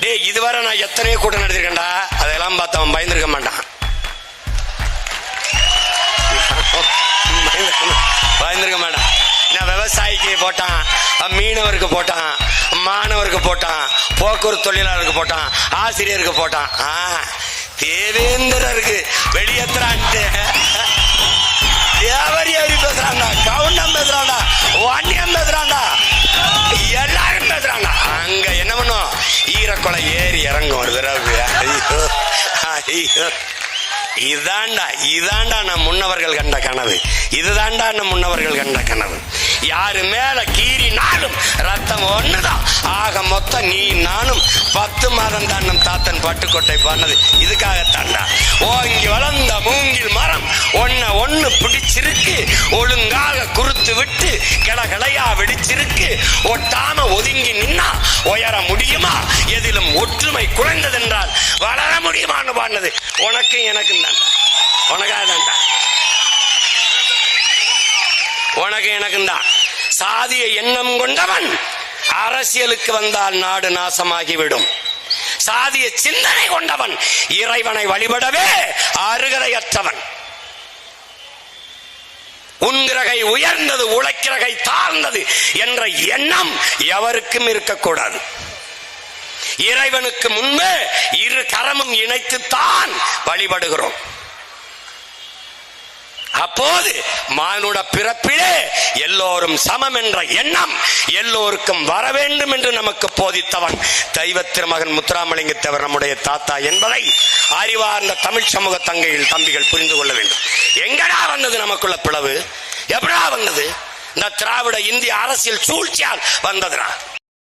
டே இதுவரை நான் எத்தனையோ கூட்டம் நடத்திருக்கேன்டா, அதெல்லாம் பார்த்து அவன் பயந்துருக்க மாட்டான். பயந்துருக்க மாட்டான். நான் விவசாயிக்கு போட்டான், மீனவருக்கு போட்டான், மாணவருக்கு போட்டான், போக்குவரத்து தொழிலாளருக்கு போட்டான், ஆசிரியருக்கு போட்டான், தேவேந்திரருக்கு வெளியேற்றான்ட்டு எவரி பேசுறான்டா, கவுண்டம் பேசுறான்டா, வன்னியம் பேசுறான்டா, எல்லாரும் பேசுறான்டா. அங்க என்ன பண்ணும், ஈரக்கொலை ஏறி இறங்கும் ஒரு விரவு. ஐயோ ஐயோ, இதாண்டா நம் முன்னவர்கள் கண்ட கனவு. இதுதாண்டா நம் முன்னவர்கள் கண்ட கனவு. யாரு மேல கீறினாலும் ரத்தம் ஒண்ணுதான். ஆக மொத்தம் நீ நானும் 10 மாதம் தான் நம் தாத்தன் பட்டுக்கோட்டை பண்ணது இதுக்காகத்தாண்டா. ஓங்கி வளர்ந்த மூங்கில் மரம் ஒண்ணு பிடிச்சிருக்கு, ஒழுங்காக குறுத்து விட்டு கிளகிளையா வெடிச்சிருக்கு. ஒட்டாம ஒதுங்கி நின்னா உயர முடியுமா? எதிலும் ஒற்றுமை குறைந்ததென்றால் வளர முடியுமான்னு பாடினது உனக்கு எனக்கு தாண்டா. உனக்காக தாண்டா, உனக்கு எனக்கும் தான். சாதிய எண்ணம் கொண்டவன் அரசியலுக்கு வந்தால் நாடு நாசமாகிவிடும். சாதிய சிந்தனை கொண்டவன் இறைவனை வழிபடவே அருகதையற்றவன். உன்கிரகை உயர்ந்தது, உழைக்கிறகை தாழ்ந்தது என்ற எண்ணம் எவருக்கும் இருக்கக்கூடாது. இறைவனுக்கு முன்பே இரு கரமும் இணைத்துத்தான் வழிபடுகிறோம். அப்போது மானுட பிறப்பிலே எல்லோரும் சமம் என்ற எண்ணம் எல்லோருக்கும் வர வேண்டும் என்று நமக்கு போதித்தவன் தெய்வ திருமகன் முத்துராமலிங்க தேவர் நம்முடைய தாத்தா என்பதை அறிவார்ந்த தமிழ் சமூக தங்கைகள் தம்பிகள் புரிந்து கொள்ள வேண்டும். எங்கடா வந்தது நமக்குள்ள பிளவு? எப்படா வந்தது? இந்த திராவிட இந்திய அரசியல் சூழ்ச்சியால் வந்ததுடா.